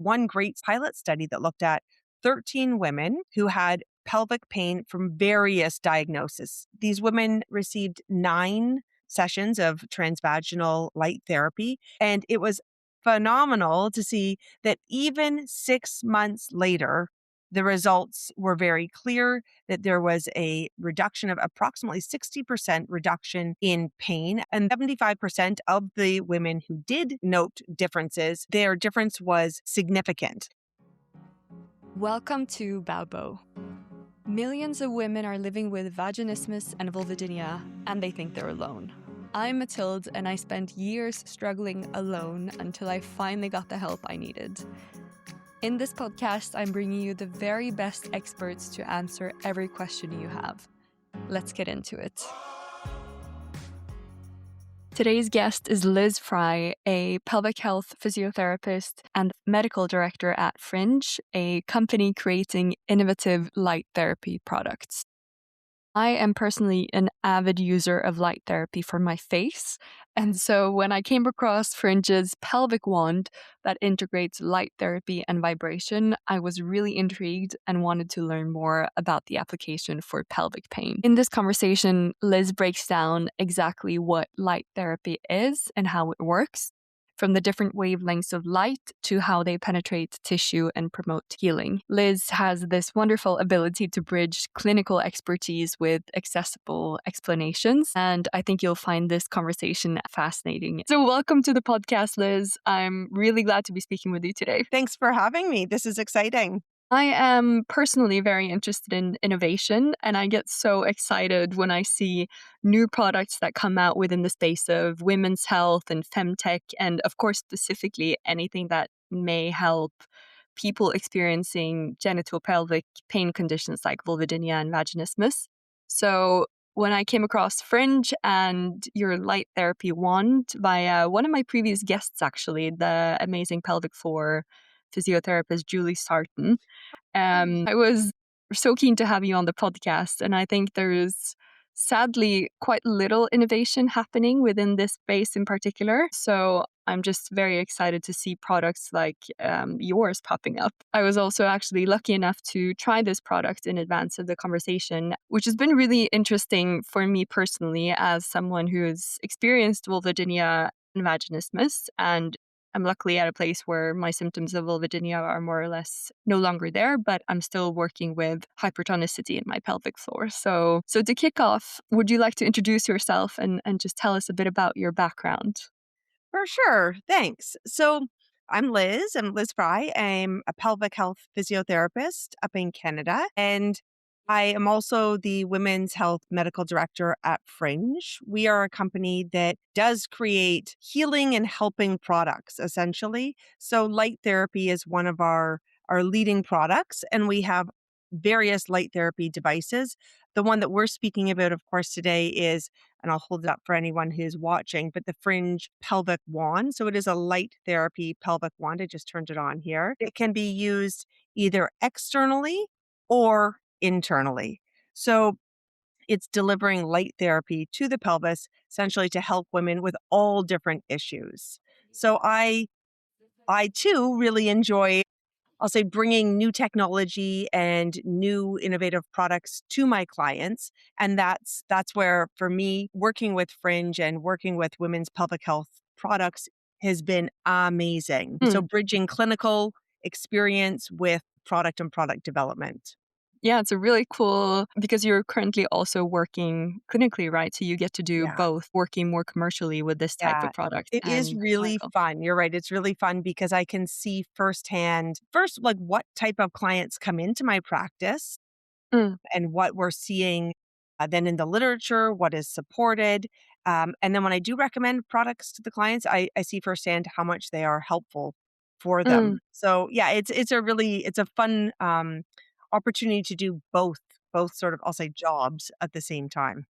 one great pilot study that looked at 13 women who had pelvic pain from various diagnoses. These women received 9 sessions of transvaginal light therapy, and it was phenomenal to see that even 6 months later, the results were very clear that there was a reduction of approximately 60% reduction in pain. And 75% of the women who did note differences, their difference was significant. Welcome to Baubo. Millions of women are living with vaginismus and vulvodynia, and they think they're alone. I'm Mathilde, and I spent years struggling alone until I finally got the help I needed. In this podcast, I'm bringing you the very best experts to answer every question you have. Let's get into it. Today's guest is Liz Frey, a pelvic health physiotherapist and medical director at Fringe, a company creating innovative light therapy products. I am personally an avid user of light therapy for my face. And so when I came across Fringe's pelvic wand that integrates light therapy and vibration, I was really intrigued and wanted to learn more about the application for pelvic pain. In this conversation, Liz breaks down exactly what light therapy is and how it works, from the different wavelengths of light to how they penetrate tissue and promote healing. Liz has this wonderful ability to bridge clinical expertise with accessible explanations, and I think you'll find this conversation fascinating. So welcome to the podcast, Liz. I'm really glad to be speaking with you today. Thanks for having me. This is exciting. I am personally very interested in innovation, and I get so excited when I see new products that come out within the space of women's health and femtech, and of course, specifically anything that may help people experiencing genital pelvic pain conditions like vulvodynia and vaginismus. So when I came across Fringe and your light therapy wand via one of my previous guests, actually, the amazing pelvic floor physiotherapist Julie Sarton, I was so keen to have you on the podcast, and I think there's sadly quite little innovation happening within this space in particular. So I'm just very excited to see products like yours popping up. I was also actually lucky enough to try this product in advance of the conversation, which has been really interesting for me personally as someone who's experienced vulvodynia and vaginismus, and I'm luckily at a place where my symptoms of vulvodynia are more or less no longer there, but I'm still working with hypertonicity in my pelvic floor. So to kick off, would you like to introduce yourself and just tell us a bit about your background? For sure. Thanks. So I'm Liz. I'm Liz Frey. I'm a pelvic health physiotherapist up in Canada. And I am also the women's health medical director at Fringe. We are a company that does create healing and helping products, essentially. So light therapy is one of our leading products, and we have various light therapy devices. The one that we're speaking about, of course, today is, and I'll hold it up for anyone who's watching, but the Fringe pelvic wand. So it is a light therapy pelvic wand. I just turned it on here. It can be used either externally or internally. So it's delivering light therapy to the pelvis, essentially to help women with all different issues. So I too really enjoy, I'll say, bringing new technology and new innovative products to my clients. And that's where, for me, working with Fringe and working with women's pelvic health products has been amazing. So bridging clinical experience with product and product development. Yeah, it's a really cool, because you're currently also working clinically, right? So you get to do Yeah. both, working more commercially with this type Yeah, of product it is and really clinical. fun. You're right. It's really fun because I can see firsthand, first, like what type of clients come into my practice Mm, and what we're seeing then in the literature, what is supported. And then when I do recommend products to the clients, I see firsthand how much they are helpful for mm. them. So yeah, it's a fun opportunity to do both sort of, I'll say, jobs at the same time.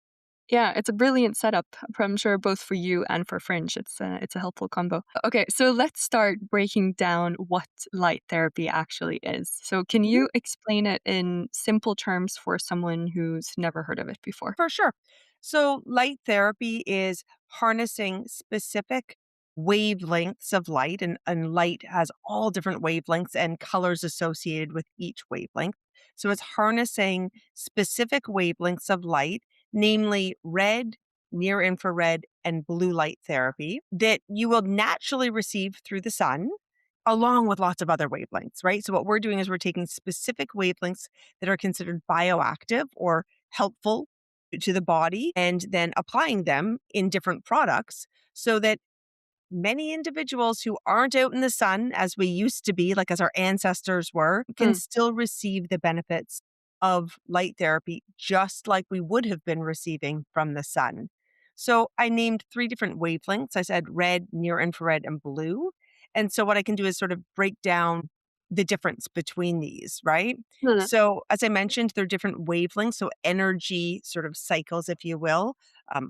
Yeah, it's a brilliant setup, I'm sure, both for you and for Fringe. It's a helpful combo. Okay, so let's start breaking down what light therapy actually is. So can Mhm. you explain it in simple terms for someone who's never heard of it before? For sure. So light therapy is harnessing specific wavelengths of light, and light has all different wavelengths and colors associated with each wavelength. So it's harnessing specific wavelengths of light, namely red, near infrared, and blue light therapy that you will naturally receive through the sun, along with lots of other wavelengths, right? So what we're doing is we're taking specific wavelengths that are considered bioactive or helpful to the body and then applying them in different products so that many individuals who aren't out in the sun as we used to be, like as our ancestors were, can Mm. still receive the benefits of light therapy just like we would have been receiving from the sun. So I named three different wavelengths. I said red, near infrared, and blue. And so what I can do is sort of break down the difference between these, right? Mm. So as I mentioned, they're different wavelengths, so energy sort of cycles, if you will,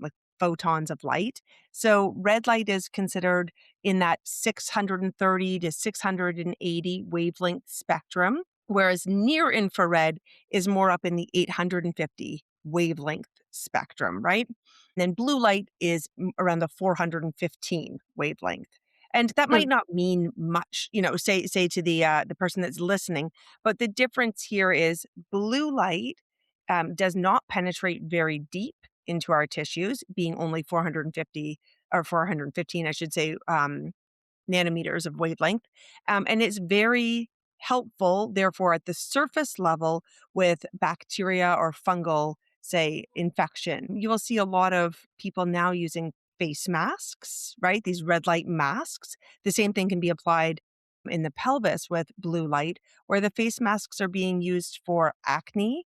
like photons of light. So red light is considered in that 630 to 680 wavelength spectrum, whereas near infrared is more up in the 850 wavelength spectrum, right? And then blue light is around the 415 wavelength. And that Mm. might not mean much, say to the person that's listening, but the difference here is blue light does not penetrate very deep into our tissues, being only 450 or 415, I should say, nanometers of wavelength. And it's very helpful, therefore, at the surface level with bacteria or fungal, say, infection. You will see a lot of people now using face masks, right? These red light masks. The same thing can be applied in the pelvis with blue light, where the face masks are being used for acne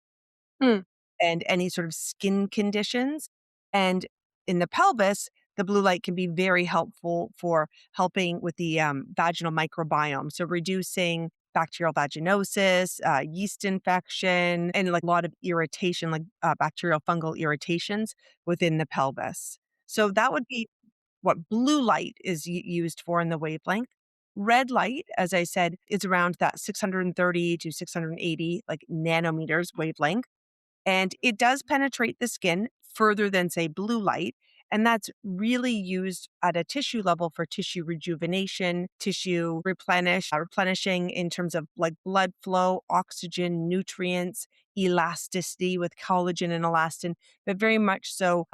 Mm. and any sort of skin conditions. And in the pelvis, the blue light can be very helpful for helping with the vaginal microbiome. So reducing bacterial vaginosis, yeast infection, and like a lot of irritation, like bacterial fungal irritations within the pelvis. So that would be what blue light is used for in the wavelength. Red light, as I said, is around that 630 to 680 like nanometers wavelength, and it does penetrate the skin further than, say, blue light. And that's really used at a tissue level for tissue rejuvenation, tissue replenishing in terms of like blood flow, oxygen, nutrients, elasticity with collagen and elastin, but very much so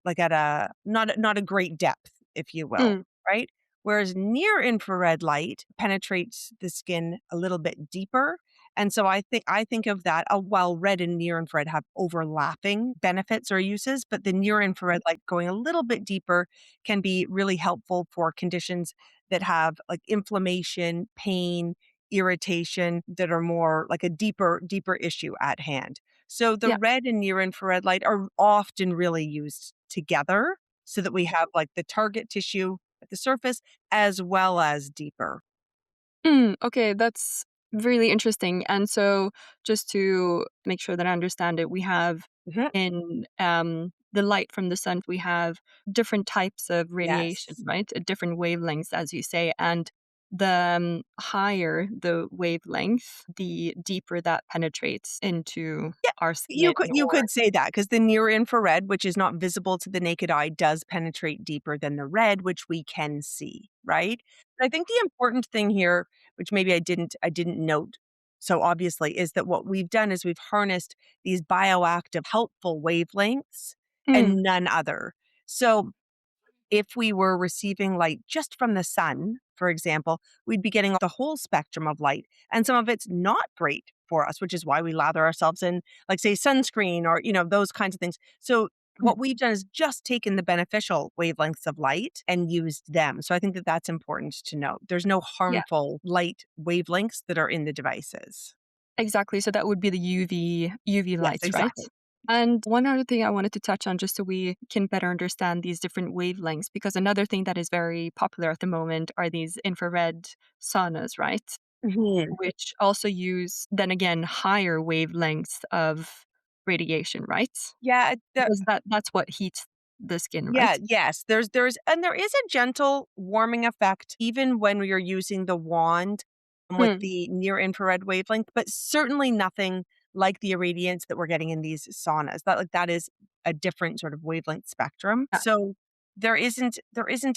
like at a not a great depth, if you will, Mm. right? Whereas near infrared light penetrates the skin a little bit deeper, and so I think of that, while red and near infrared have overlapping benefits or uses, but the near infrared, like going a little bit deeper, can be really helpful for conditions that have like inflammation, pain, irritation that are more like a deeper issue at hand. So the Yeah. red and near infrared light are often really used together so that we have like the target tissue at the surface as well as deeper. Mm. Okay, that's really interesting. And so, just to make sure that I understand it, we have Mhm. in the light from the sun, we have different types of radiation, Yes. right? Different wavelengths, as you say. And the higher the wavelength, the deeper that penetrates into Yeah, our you skin. could you Or could say that because the near infrared, which is not visible to the naked eye, does penetrate deeper than the red, which we can see, right? But I think the important thing here, which maybe I didn't note so obviously, is that what we've done is we've harnessed these bioactive helpful wavelengths mm, and none other. So if we were receiving light just from the sun, for example, we'd be getting the whole spectrum of light. And some of it's not great for us, which is why we lather ourselves in, like, say, sunscreen or, those kinds of things. So, mm, what we've done is just taken the beneficial wavelengths of light and used them. So, I think that that's important to note. There's no yeah. harmful light wavelengths that are in the devices. Exactly, so that would be the UV Yes, lights, right? exactly. And one other thing I wanted to touch on just so we can better understand these different wavelengths, because another thing that is very popular at the moment are these infrared saunas, right? Mhm. Which also use, then again, higher wavelengths of radiation, right? Yeah, Because that's what heats the skin, right? yeah, yes, there is a gentle warming effect even when we are using the wand with Mm, the near infrared wavelength, but certainly nothing like the irradiance that we're getting in these saunas. That is a different sort of wavelength spectrum. yeah. So there isn't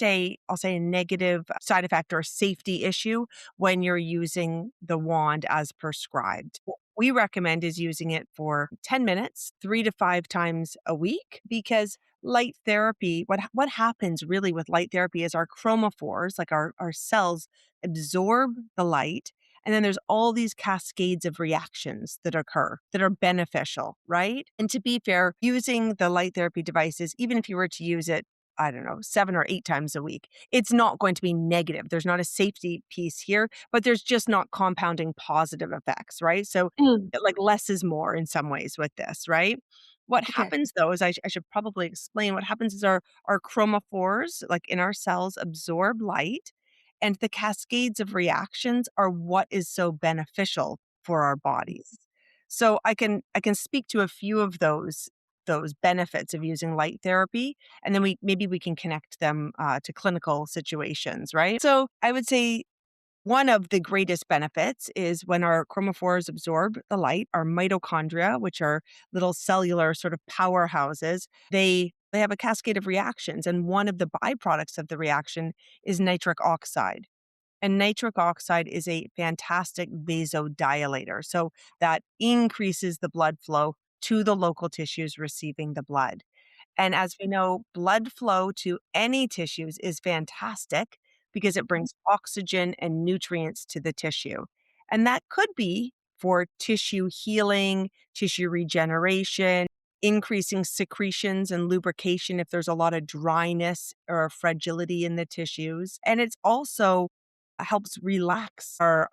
a, I'll say, a negative side effect or safety issue when you're using the wand as prescribed. What we recommend is using it for 10 minutes, 3 to 5 times a week, because light therapy, what happens really with light therapy is our chromophores, like our cells, absorb the light, and then there's all these cascades of reactions that occur that are beneficial, right? And to be fair, using the light therapy devices, even if you were to use it, I don't know, 7 or 8 times a week, it's not going to be negative. There's not a safety piece here, but there's just not compounding positive effects, right? So, Mm, like, less is more in some ways with this, right? What okay. happens though is I should probably explain what happens is our chromophores, like in our cells, absorb light, and the cascades of reactions are what is so beneficial for our bodies. So I can speak to a few of those benefits of using light therapy, and then we can connect them to clinical situations, right? So I would say one of the greatest benefits is when our chromophores absorb the light, our mitochondria, which are little cellular sort of powerhouses, they have a cascade of reactions. And one of the byproducts of the reaction is nitric oxide. And nitric oxide is a fantastic vasodilator. So that increases the blood flow to the local tissues receiving the blood. And as we know, blood flow to any tissues is fantastic because it brings oxygen and nutrients to the tissue. And that could be for tissue healing, tissue regeneration, increasing secretions and lubrication if there's a lot of dryness or fragility in the tissues. And it's also helps relax our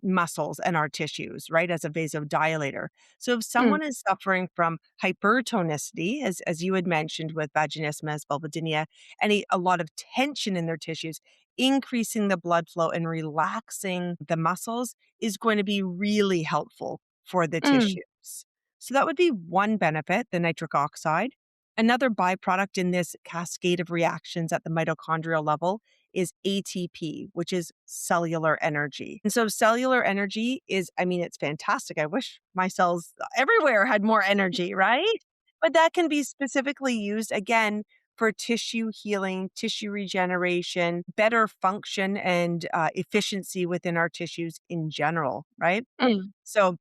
muscles and our tissues, right, as a vasodilator. So if Mm, someone is suffering from hypertonicity, as you had mentioned with vaginismus, vulvodynia, a lot of tension in their tissues, increasing the blood flow and relaxing the muscles is going to be really helpful for the mm, tissues. So that would be one benefit, the nitric oxide. Another byproduct in this cascade of reactions at the mitochondrial level is ATP, which is cellular energy. And so cellular energy is, I mean, it's fantastic. I wish my cells everywhere had more energy, right? But that can be specifically used again for tissue healing, tissue regeneration, better function and efficiency within our tissues in general, right? mm, So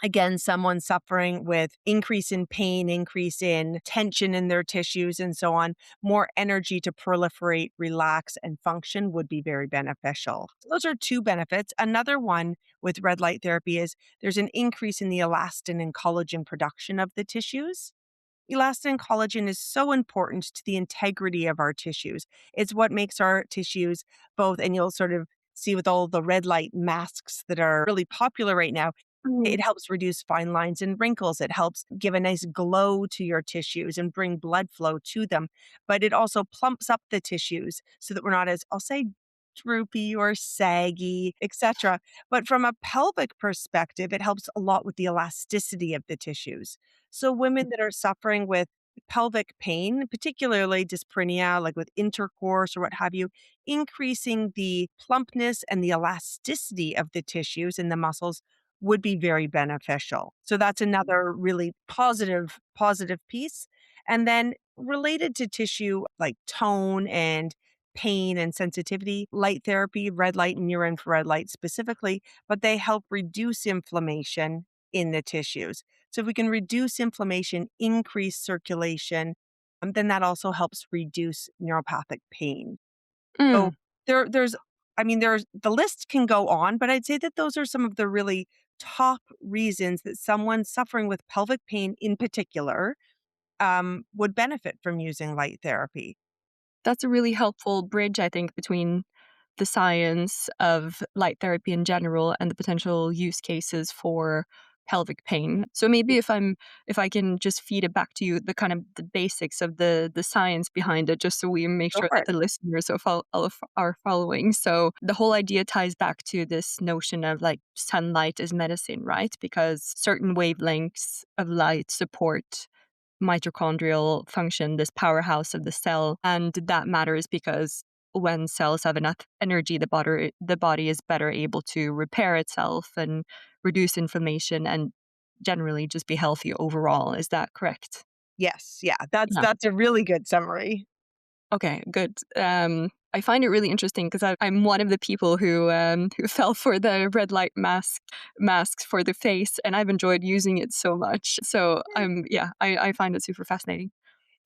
again, someone suffering with increase in pain, increase in tension in their tissues, and so on, more energy to proliferate, relax, and function would be very beneficial. So those are two benefits. Another one with red light therapy is there's an increase in the elastin and collagen production of the tissues. Elastin and collagen is so important to the integrity of our tissues. It's what makes our tissues both, and you'll sort of see with all the red light masks that are really popular right now, it mm, helps reduce fine lines and wrinkles. It helps give a nice glow to your tissues and bring blood flow to them. But it also plumps up the tissues so that we're not as, I'll say, droopy or saggy, etc. But from a pelvic perspective, it helps a lot with the elasticity of the tissues. So women that are suffering with pelvic pain, particularly dyspareunia, like with intercourse or what have you, increasing the plumpness and the elasticity of the tissues and the muscles would be very beneficial. So that's another really positive piece. And then related to tissue like tone and pain and sensitivity, light therapy, red light and near infrared light specifically, but they help reduce inflammation in the tissues. So if we can reduce inflammation, increase circulation, then that also helps reduce neuropathic pain. So mm. there's I mean, there's the list can go on, but I'd say that those are some of the really top reasons that someone suffering with pelvic pain in particular, would benefit from using light therapy. That's a really helpful bridge, I think, between the science of light therapy in general and the potential use cases for pelvic pain. So maybe if I can just feed it back to you, the kind of the basics of the science behind it, just so we make Go sure for that it. the listeners are following. So the whole idea ties back to this notion of like sunlight is medicine, right? Because certain wavelengths of light support mitochondrial function, this powerhouse of the cell. And that matters because when cells have enough energy, the body is better able to repair itself and reduce inflammation and generally just be healthy overall. Is that correct? Yes, yeah, that's Yeah. that's a really good summary. Okay, good. I find it really interesting because I'm one of the people who fell for the red light masks for the face, and I've enjoyed using it so much. So I find it super fascinating.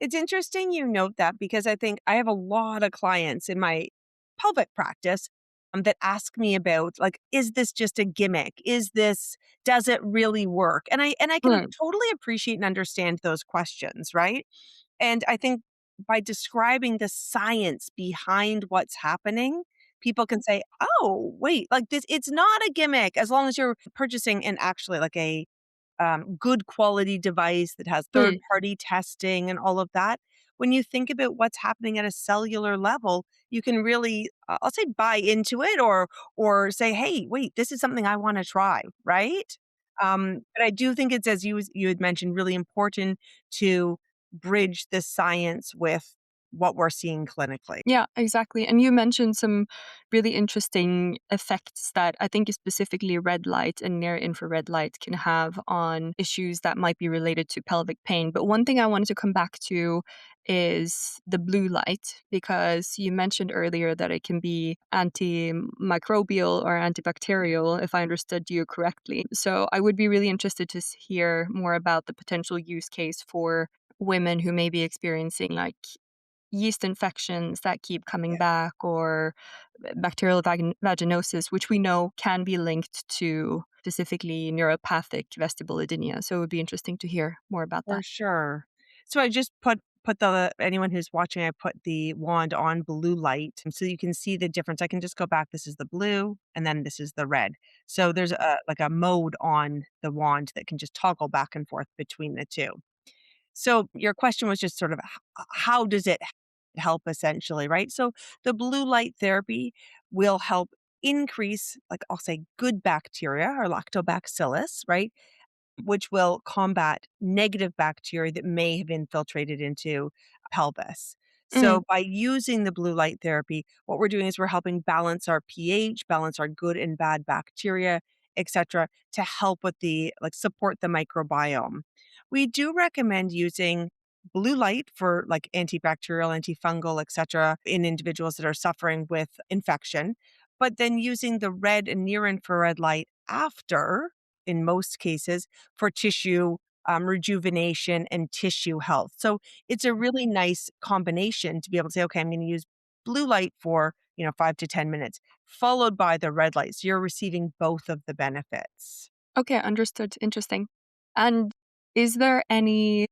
It's interesting you note that because I think I have a lot of clients in my pelvic practice that ask me about like, is this just a gimmick? Does it really work? And I can Mm, totally appreciate and understand those questions, right? And I think by describing the science behind what's happening, people can say, oh, wait, like this, it's not a gimmick as long as you're purchasing and actually like a good quality device that has third mm. party testing and all of that. When you think about what's happening at a cellular level, you can really, I'll say, buy into it, or say, "Hey, wait, this is something I want to try." Right? But I do think it's as you had mentioned, really important to bridge the science with what we're seeing clinically. Yeah, exactly. And you mentioned some really interesting effects that I think specifically red light and near infrared light can have on issues that might be related to pelvic pain. But one thing I wanted to come back to is the blue light, because you mentioned earlier that it can be antimicrobial or antibacterial, if I understood you correctly. So I would be really interested to hear more about the potential use case for women who may be experiencing like yeast infections that keep coming back, or bacterial vaginosis, which we know can be linked to specifically neuropathic vestibulodynia. So it would be interesting to hear more about For that. sure. So I just put the anyone who's watching, I put the wand on blue light so you can see the difference. I can just go back. This is the blue and then this is the red. So there's a like a mode on the wand that can just toggle back and forth between the two. So your question was just sort of how does it help essentially, right? So the blue light therapy will help increase, like I'll say, good bacteria or lactobacillus, right? Which will combat negative bacteria that may have infiltrated into pelvis. Mm, So by using the blue light therapy, what we're doing is we're helping balance our pH, balance our good and bad bacteria, etc., to help with the like support the microbiome. We do recommend using blue light for like antibacterial, antifungal, etc., in individuals that are suffering with infection, but then using the red and near infrared light after in most cases for tissue rejuvenation and tissue health. So it's a really nice combination to be able to say, okay, I'm going to use blue light for 5 to 10 minutes, followed by the red light. So you're receiving both of the benefits. okay, understood. Interesting. And is there any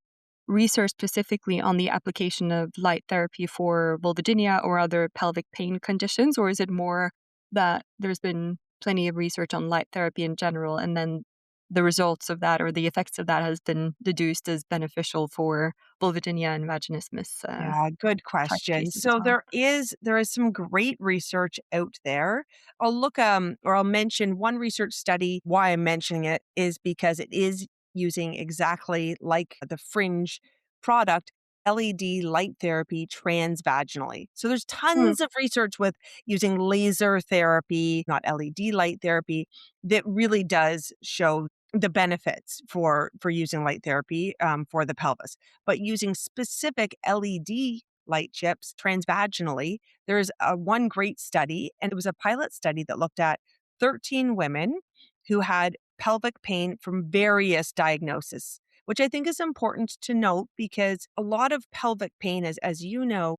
research specifically on the application of light therapy for vulvodynia or other pelvic pain conditions, or is it more that there's been plenty of research on light therapy in general, and then the results of that or the effects of that has been deduced as beneficial for vulvodynia and vaginismus Yeah, good type question. cases as So well? there is some great research out there. I'll look or I'll mention one research study. Why I'm mentioning it is because it is using exactly like the Fringe product, LED light therapy transvaginally. So there's Mm, tons of research with using laser therapy, not LED light therapy, that really does show the benefits for using light therapy for the pelvis, but using specific LED light chips transvaginally. There's one great study, and it was a pilot study that looked at 13 women who had pelvic pain from various diagnoses, which I think is important to note because a lot of pelvic pain, as you know,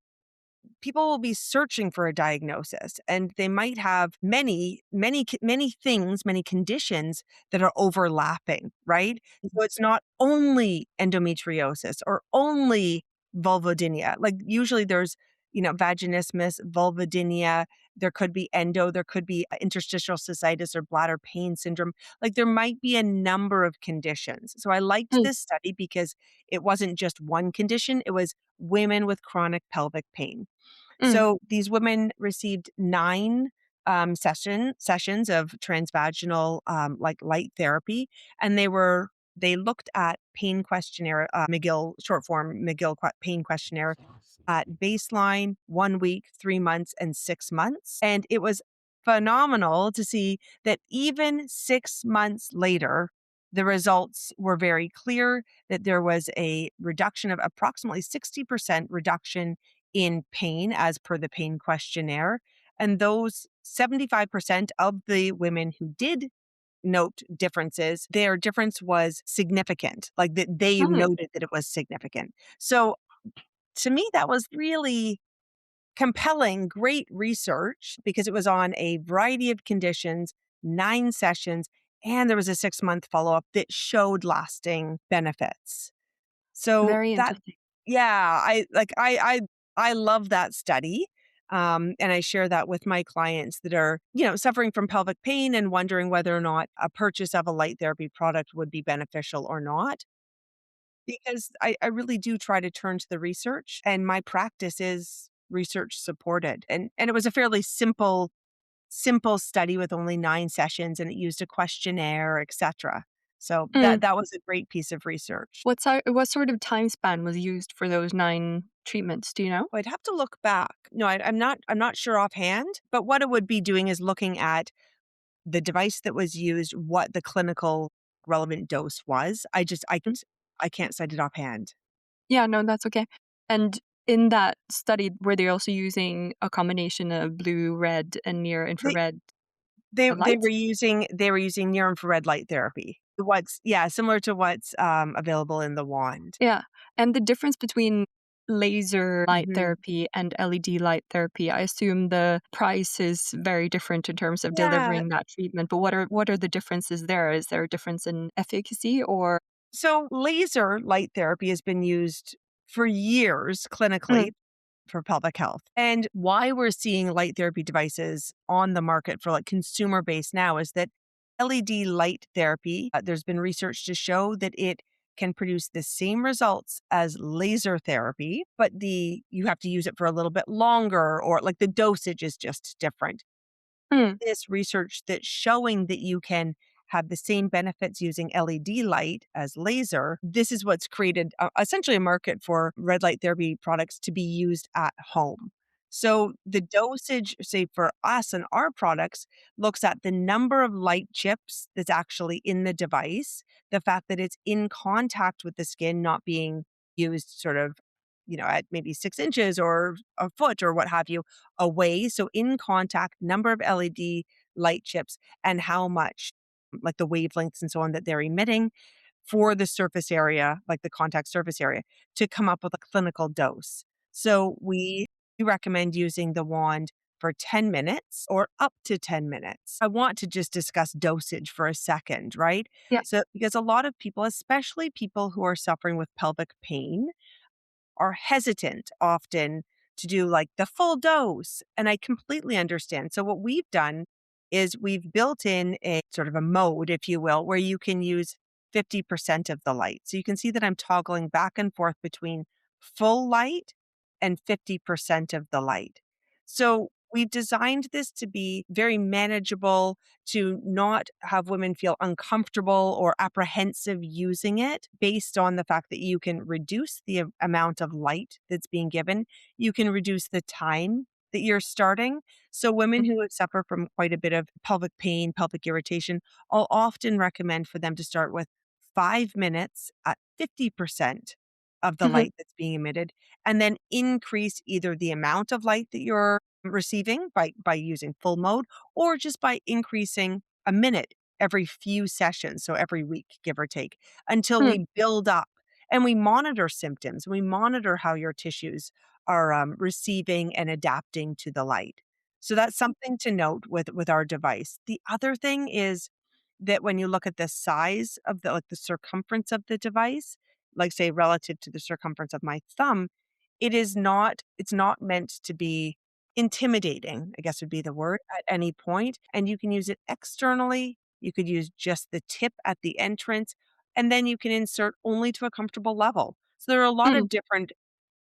people will be searching for a diagnosis and they might have many things, many conditions that are overlapping, right? So it's not only endometriosis or only vulvodynia. Like usually there's vaginismus, vulvodynia, there could be endo, there could be interstitial cystitis or bladder pain syndrome. Like there might be a number of conditions. So I liked mm, this study because it wasn't just one condition, it was women with chronic pelvic pain. mm. So these women received 9 sessions of transvaginal like light therapy, and they looked at pain questionnaire, McGill short form pain questionnaire at baseline, 1 week, 3 months, and 6 months, and it was phenomenal to see that even 6 months later, the results were very clear that there was a reduction of approximately 60% reduction in pain as per the pain questionnaire. And those 75% of the women who did note differences, their difference was significant, like that they Mm, noted that it was significant. So to me, that was really compelling, great research because it was on a variety of conditions, 9 sessions, and there was a 6-month follow up that showed lasting benefits. So very that, interesting. yeah, I love that study. And I share that with my clients that are, suffering from pelvic pain and wondering whether or not a purchase of a light therapy product would be beneficial or not. Because I really do try to turn to the research, and my practice is research supported. And it was a fairly simple study with only 9 sessions, and it used a questionnaire, etc. So Mm. that was a great piece of research. What sort of time span was used for those 9 treatments? Do you know? I'd have to look back. No, I'm not sure offhand, but what it would be doing is looking at the device that was used, what the clinical relevant dose was. I can't cite it offhand. Yeah, no, that's okay. And in that study, were they also using a combination of blue, red, and near They infrared they were light? using near infrared light therapy. What's Yeah, similar to what's, available in the wand. Yeah. And the difference between laser light Mhm. therapy and LED light therapy, I assume the price is very different in terms of Yeah. delivering that treatment. But what are the differences there? Is there a difference in efficacy or So laser light therapy has been used for years Mm, clinically for pelvic health. And why we're seeing light therapy devices on the market for like consumer based now is that LED light therapy, there's been research to show that it can produce the same results as laser therapy, but you have to use it for a little bit longer, or like the dosage is just different. mm, This research that's showing that you can have the same benefits using LED light as laser. This is what's created essentially a market for red light therapy products to be used at home. So the dosage, say for us and our products, looks at the number of light chips that's actually in the device, the fact that it's in contact with the skin, not being used sort of, at maybe 6 inches or a foot or what have you away. So in contact, number of LED light chips, and how much, like the wavelengths and so on that they're emitting for the surface area, like the contact surface area, to come up with a clinical dose. So we recommend using the wand for 10 minutes or up to 10 minutes. I want to just discuss dosage for a second, right? yeah. So, because a lot of people, especially people who are suffering with pelvic pain, are hesitant often to do like the full dose. And I completely understand. So, what we've done is we've built in a sort of a mode, if you will, where you can use 50% of the light. So, you can see that I'm toggling back and forth between full light and 50% of the light. So, we've designed this to be very manageable, to not have women feel uncomfortable or apprehensive using it based on the fact that you can reduce the amount of light that's being given. You can reduce the time that you're starting. So, women Mhm, who suffer from quite a bit of pelvic pain, pelvic irritation, I'll often recommend for them to start with 5 minutes at 50% of the mhm, light that's being emitted, and then increase either the amount of light that you're receiving by using full mode, or just by increasing a minute every few sessions, so every week, give or take, until mm, we build up and we monitor symptoms. We monitor how your tissues are receiving and adapting to the light. So that's something to note with our device. The other thing is that when you look at the size of the circumference of the device, like say relative to the circumference of my thumb, it's not meant to be intimidating, I guess would be the word, at any point, and you can use it externally. You could use just the tip at the entrance, and then you can insert only to a comfortable level. So there are a lot mm. of different,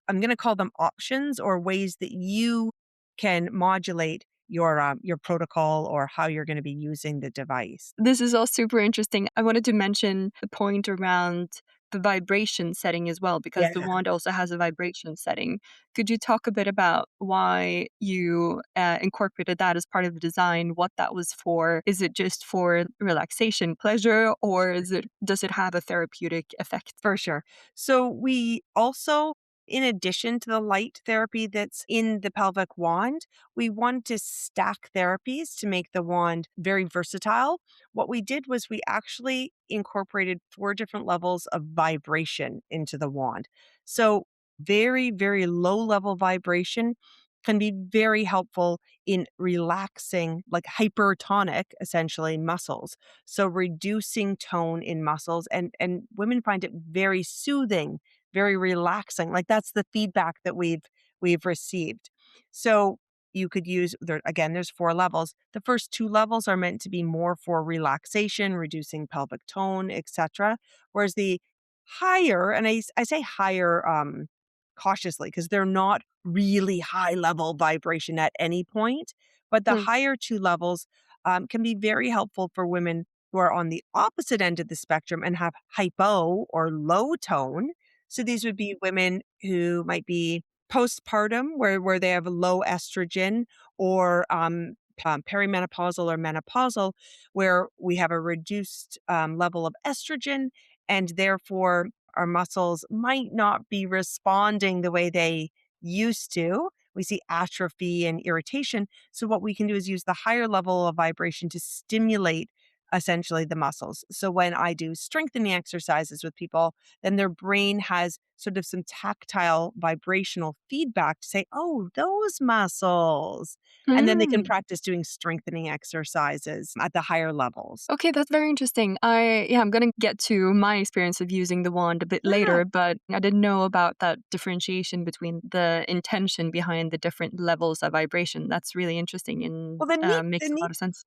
I'm gonna call them options or ways that you can modulate your protocol or how you're gonna be using the device. This is all super interesting. I wanted to mention the point around the vibration setting as well, because the Yeah. wand also has a vibration setting. Could you talk a bit about why you incorporated that as part of the design, what that was for? Is it just for relaxation, pleasure, or does it have a therapeutic effect? For sure. So we also In addition to the light therapy that's in the pelvic wand, we want to stack therapies to make the wand very versatile. What we did was we actually incorporated 4 different levels of vibration into the wand. So, very, very low level vibration can be very helpful in relaxing, like hypertonic, essentially, muscles. So, reducing tone in muscles, and women find it very soothing, very relaxing. Like that's the feedback that we've received. So you could use there again, there's 4 levels. The first 2 levels are meant to be more for relaxation, reducing pelvic tone, etc. Whereas the higher, and I say higher cautiously because they're not really high level vibration at any point, but the Mm. higher 2 levels can be very helpful for women who are on the opposite end of the spectrum and have hypo or low tone. So these would be women who might be postpartum, where they have low estrogen, or perimenopausal or menopausal, where we have a reduced level of estrogen, and therefore our muscles might not be responding the way they used to. We see atrophy and irritation. So what we can do is use the higher level of vibration to stimulate essentially the muscles. So when I do strengthening exercises with people, then their brain has sort of some tactile vibrational feedback to say, oh, those muscles. And then they can Mm. practice doing strengthening exercises at the higher levels. Okay, that's very interesting. I'm gonna get to my experience of using the wand a bit Yeah. later, but I didn't know about that differentiation between the intention behind the different levels of vibration. That's really interesting and Well, the neat, the makes a neat lot of sense.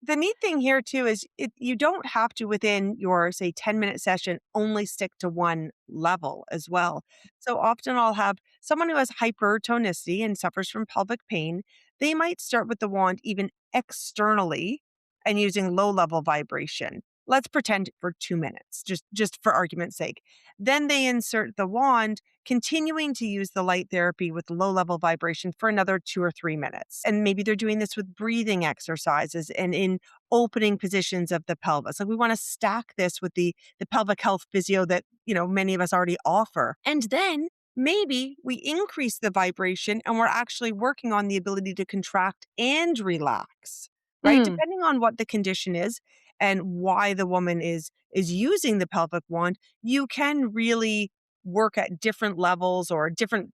The neat thing here too is you don't have to within your say 10-minute session only stick to one level as well. So often I'll have someone who has hypertonicity and suffers from pelvic pain. They might start with the wand even externally and using low level vibration. Let's pretend for 2 minutes, just for argument's sake. Then they insert the wand, continuing to use the light therapy with low level vibration for another 2 or 3 minutes. And maybe they're doing this with breathing exercises and in opening positions of the pelvis. Like we want to stack this with the pelvic health physio that, many of us already offer. And then maybe we increase the vibration and we're actually working on the ability to contract and relax, right? Mm. Depending on what the condition is and why the woman is using the pelvic wand, you can really work at different levels or different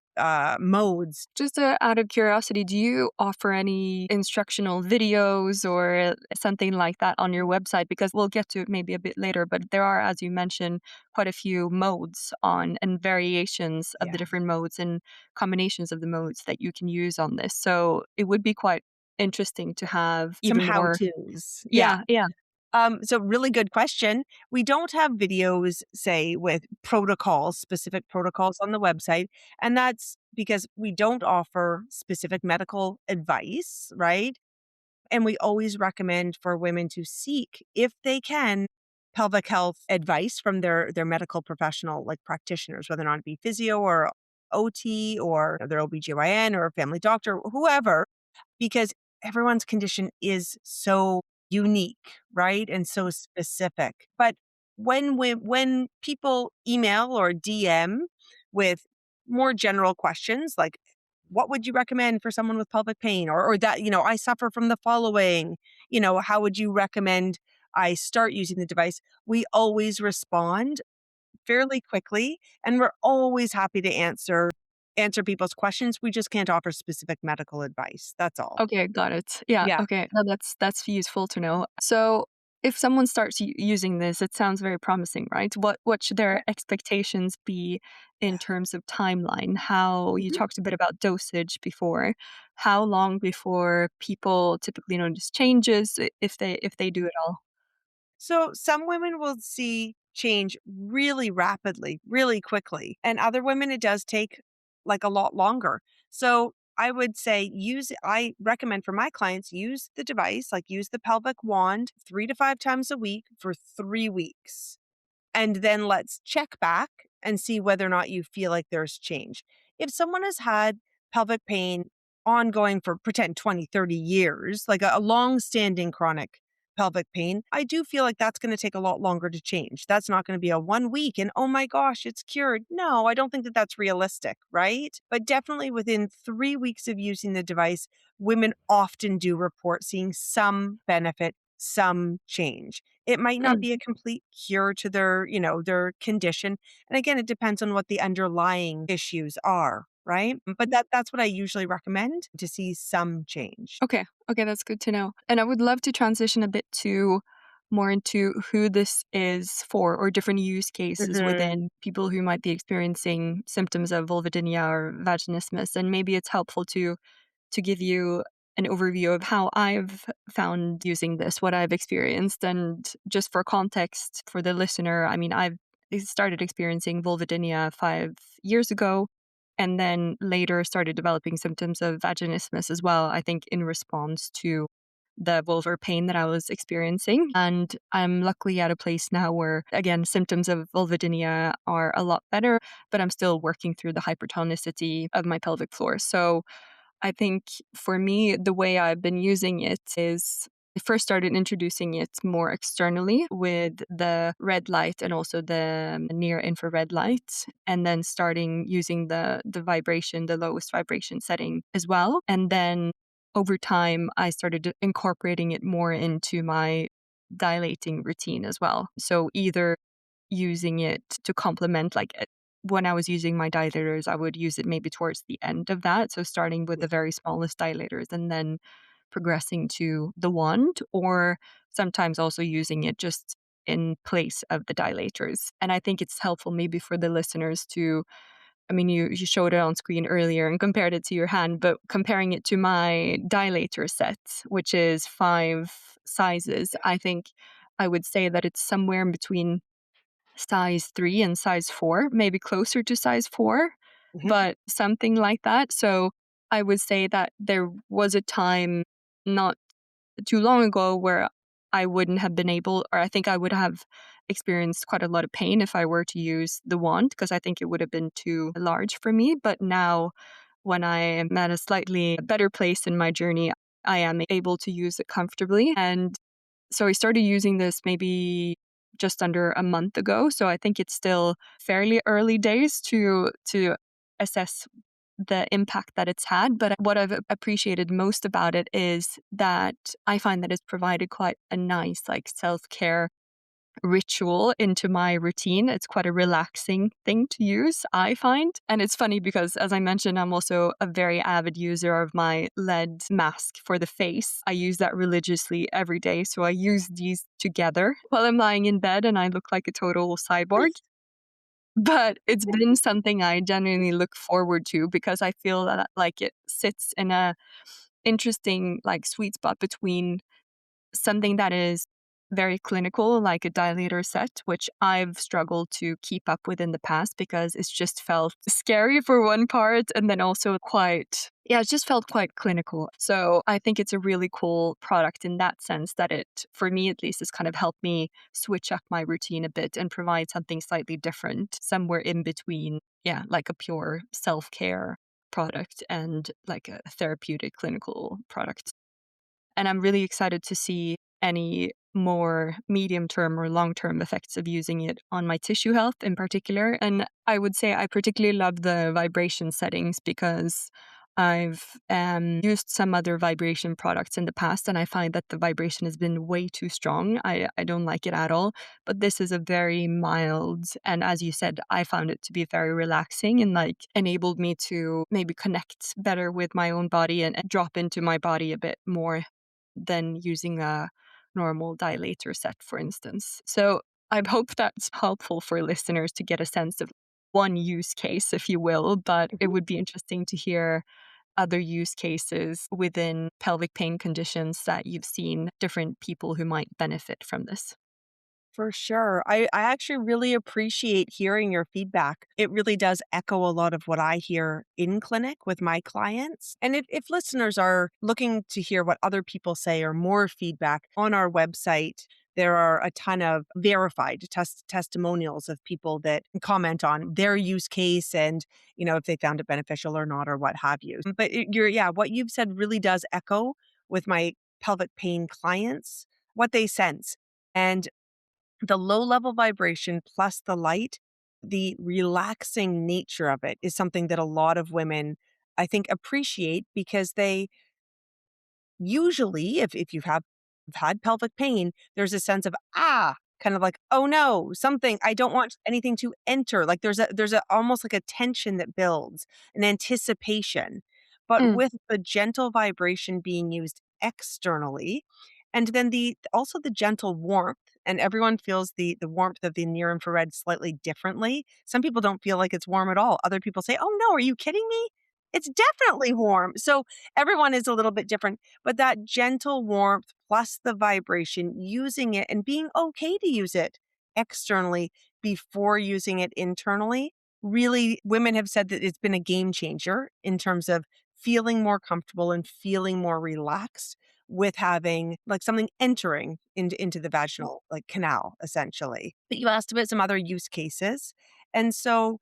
modes. Just out of curiosity, do you offer any instructional videos or something like that on your website? Because we'll get to it maybe a bit later, but there are, as you mentioned, quite a few modes on and variations of the Yeah. different modes and combinations of the modes that you can use on this. So it would be quite interesting to have Some even how more. to's. Yeah. Yeah, yeah. So really good question. We don't have videos, say, with protocols, specific protocols on the website. And that's because we don't offer specific medical advice, right? And we always recommend for women to seek, if they can, pelvic health advice from their medical professional, like practitioners, whether or not it be physio or OT or their OBGYN or a family doctor, whoever, because everyone's condition is so unique, right? And so specific. But when people email or DM with more general questions like what would you recommend for someone with pelvic pain or that I suffer from the following, how would you recommend I start using the device? We always respond fairly quickly, and we're always happy to answer people's questions. We just can't offer specific medical advice. That's all. Okay, got it. Yeah, Yeah. okay. No, that's useful to know. So, if someone starts using this, it sounds very promising, right? What should their expectations be in terms of timeline? How you Mhm. talked a bit about dosage before. How long before people typically notice changes if they do it all? So some women will see change really rapidly, really quickly, and other women it does take like a lot longer. So I would say I recommend for my clients use the device, like use the pelvic wand 3 to 5 times a week for 3 weeks. And then let's check back and see whether or not you feel like there's change. If someone has had pelvic pain ongoing for pretend 20, 30 years, like a long standing chronic pelvic pain, I do feel like that's going to take a lot longer to change. That's not going to be a 1 week and oh my gosh, it's cured. No, I don't think that that's realistic, right? But definitely within 3 weeks of using the device, women often do report seeing some benefit, some change. It might not Mm. be a complete cure to their condition. And again, it depends on what the underlying issues are, right? But that's what I usually recommend to see some change. Okay. Okay, that's good to know. And I would love to transition a bit to more into who this is for or different use cases Mhm. within people who might be experiencing symptoms of vulvodynia or vaginismus. And maybe it's helpful to give you an overview of how I've found using this, what I've experienced. And just for context for the listener, I mean, I've started experiencing vulvodynia 5 years ago and then later started developing symptoms of vaginismus as well, I think in response to the vulvar pain that I was experiencing. And I'm luckily at a place now where, again, symptoms of vulvodynia are a lot better, but I'm still working through the hypertonicity of my pelvic floor. So I think for me, the way I've been using it is I first started introducing it more externally with the red light and also the near infrared light, and then starting using the vibration, the lowest vibration setting as well. And then over time, I started incorporating it more into my dilating routine as well. So either using it to complement when I was using my dilators, I would use it maybe towards the end of that. So starting with the very smallest dilators and then progressing to the wand, or sometimes also using it just in place of the dilators. And I think it's helpful maybe for the listeners to, I mean, you showed it on screen earlier and compared it to your hand, but comparing it to my dilator set, which is 5 sizes, I think I would say that it's somewhere in between size 3 and size 4, maybe closer to size 4, Mhm. but something like that. So I would say that there was a time not too long ago where I wouldn't have been able, or I think I would have experienced quite a lot of pain if I were to use the wand, because I think it would have been too large for me. But now, when I am at a slightly better place in my journey, I am able to use it comfortably. And so I started using this maybe just under a month ago. So I think it's still fairly early days to assess the impact that it's had. But what I've appreciated most about it is that I find that it's provided quite a nice self-care ritual into my routine. It's quite a relaxing thing to use, I find. And it's funny because, as I mentioned, I'm also a very avid user of my lead mask for the face. I use that religiously every day. So I use these together while I'm lying in bed and I look like a total cyborg. But it's been something I genuinely look forward to because I feel that it sits in a interesting sweet spot between something that is very clinical, like a dilator set, which I've struggled to keep up with in the past because it's just felt scary for one part and then also it just felt quite clinical. So I think it's a really cool product in that sense that it, for me at least, has kind of helped me switch up my routine a bit and provide something slightly different, somewhere in between, yeah, like a pure self care product and like a therapeutic clinical product. And I'm really excited to see any more medium term or long term effects of using it on my tissue health in particular. And I would say I particularly love the vibration settings because I've used some other vibration products in the past and I find that the vibration has been way too strong. I don't like it at all. But this is a very mild, and as you said, I found it to be very relaxing and enabled me to maybe connect better with my own body and drop into my body a bit more than using a normal dilator set, for instance. So I hope that's helpful for listeners to get a sense of one use case, if you will, but it would be interesting to hear other use cases within pelvic pain conditions that you've seen different people who might benefit from this. For sure. I actually really appreciate hearing your feedback. It really does echo a lot of what I hear in clinic with my clients. And if listeners are looking to hear what other people say or more feedback on our website, there are a ton of verified testimonials of people that comment on their use case and, if they found it beneficial or not or what have you. But what you've said really does echo with my pelvic pain clients. what they sense. And the low level vibration plus the light, the relaxing nature of it is something that a lot of women, I think, appreciate because they usually, if you have had pelvic pain, there's a sense of, kind of like, oh no, something, I don't want anything to enter. Like there's a almost like a tension that builds, an anticipation. But Mm, with the gentle vibration being used externally, and then the also the gentle warmth, and everyone feels the warmth of the near infrared slightly differently. Some people don't feel like it's warm at all. Other people say, "Oh no, are you kidding me? It's definitely warm." So everyone is a little bit different, but that gentle warmth plus the vibration, using it and being okay to use it externally before using it internally, really, women have said that it's been a game changer in terms of feeling more comfortable and feeling more relaxed with having like something entering into the vaginal like canal essentially. But you asked about some other use cases. And so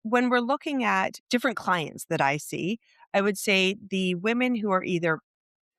when we're looking at different clients that I see, I would say the women who are either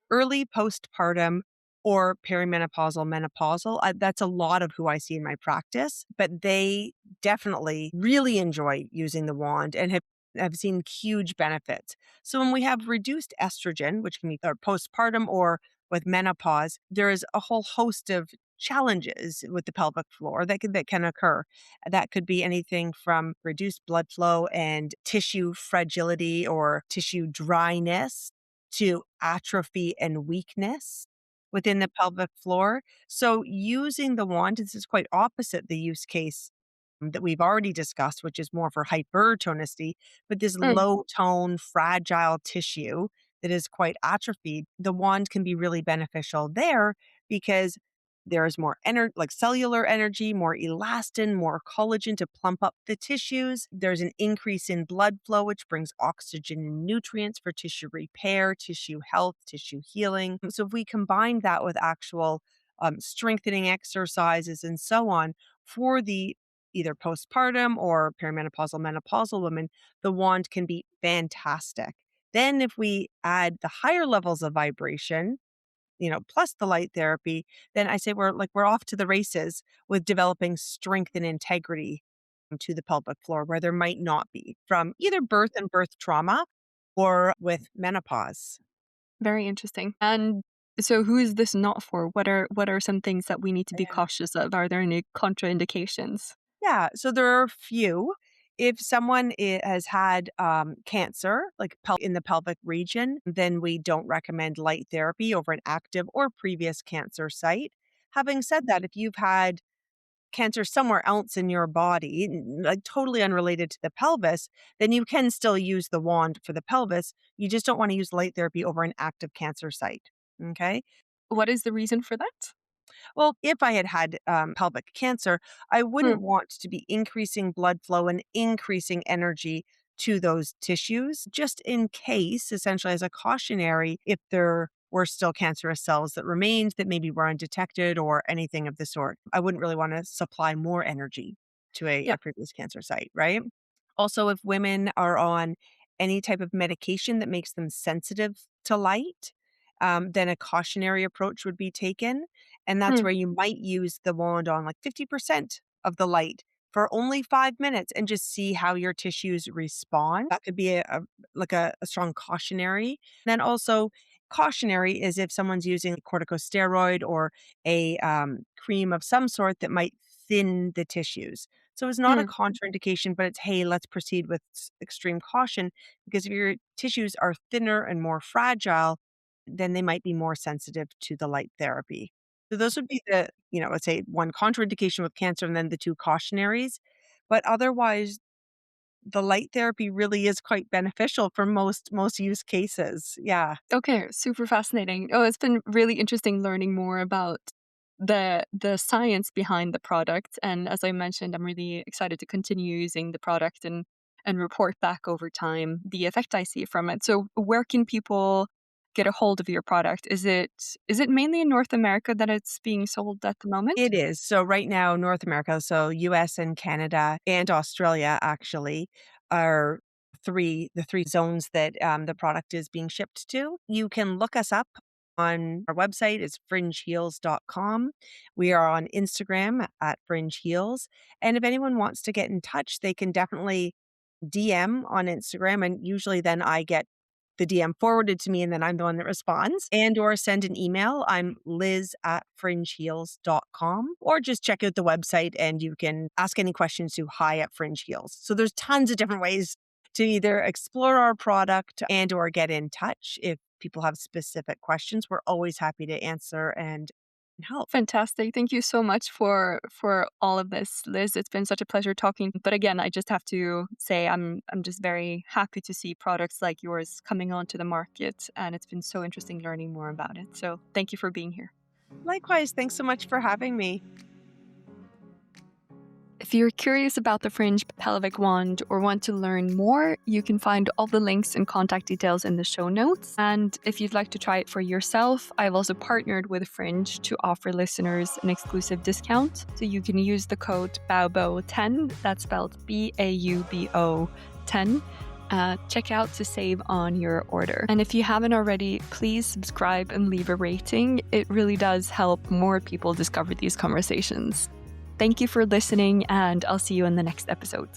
early postpartum or perimenopausal, menopausal, that's a lot of who I see in my practice, but they definitely really enjoy using the wand and have seen huge benefits. So when we have reduced estrogen, which can be postpartum or with menopause, there is a whole host of challenges with the pelvic floor that can occur. That could be anything from reduced blood flow and tissue fragility or tissue dryness to atrophy and weakness within the pelvic floor. So using the wand, this is quite opposite the use case that we've already discussed, which is more for hypertonicity, but this mm. low tone, fragile tissue that is quite atrophied, the wand can be really beneficial there because there's more energy, like cellular energy, more elastin, more collagen to plump up the tissues. There's an increase in blood flow, which brings oxygen and nutrients for tissue repair, tissue health, tissue healing. So if we combine that with actual strengthening exercises and so on for the either postpartum or perimenopausal, menopausal women, the wand can be fantastic. Then, if we add the higher levels of vibration, plus the light therapy, then I say we're off to the races with developing strength and integrity to the pelvic floor where there might not be from either birth and birth trauma or with menopause. Very interesting. And so who is this not for? What are some things that we need to be cautious of? Are there any contraindications? Yeah, so there are a few. If someone has had cancer, like in the pelvic region, then we don't recommend light therapy over an active or previous cancer site. Having said that, if you've had cancer somewhere else in your body, like totally unrelated to the pelvis, then you can still use the wand for the pelvis. You just don't want to use light therapy over an active cancer site. Okay. What is the reason for that? Well, if I had had pelvic cancer, I Mm, wouldn't want to be increasing blood flow and increasing energy to those tissues, just in case, essentially as a cautionary, if there were still cancerous cells that remained that maybe were undetected or anything of the sort. I wouldn't really want to supply more energy to yeah. a previous cancer site, right? Also, if women are on any type of medication that makes them sensitive to light, then a cautionary approach would be taken. And that's Mm, where you might use the wand on like 50% of the light for only 5 minutes and just see how your tissues respond. That could be a strong cautionary. Then also, cautionary is if someone's using a corticosteroid or a cream of some sort that might thin the tissues. So it's not a mm. contraindication, but it's, hey, let's proceed with extreme caution because if your tissues are thinner and more fragile, then they might be more sensitive to the light therapy. So those would be let's say one contraindication with cancer and then the two cautionaries. But otherwise, the light therapy really is quite beneficial for most use cases. Yeah. Okay, super fascinating. Oh, it's been really interesting learning more about the science behind the product. And as I mentioned, I'm really excited to continue using the product and report back over time the effect I see from it. So where can people get a hold of your product? Is it mainly in North America that it's being sold at the moment? It is. So right now, North America, so US and Canada and Australia actually are the three zones that the product is being shipped to. You can look us up on our website is fringeheals.com. We are on Instagram at fringeheals. And if anyone wants to get in touch, they can definitely DM on Instagram. And usually then I get the DM forwarded to me and then I'm the one that responds, and or send an email. I'm Liz at fringeheals.com, or just check out the website and you can ask any questions to hi at Fringe Heals. So there's tons of different ways to either explore our product and or get in touch. If people have specific questions, we're always happy to answer and help. Fantastic. Thank you so much for all of this, Liz. It's been such a pleasure talking. But again, I just have to say I'm just very happy to see products like yours coming onto the market, and it's been so interesting learning more about it. So thank you for being here. Likewise, thanks so much for having me. If you're curious about the Fringe pelvic wand or want to learn more, you can find all the links and contact details in the show notes. And if you'd like to try it for yourself, I've also partnered with Fringe to offer listeners an exclusive discount. So you can use the code BAUBO10, that's spelled BAUBO 10. Check out to save on your order. And if you haven't already, please subscribe and leave a rating. It really does help more people discover these conversations. Thank you for listening, and I'll see you in the next episode.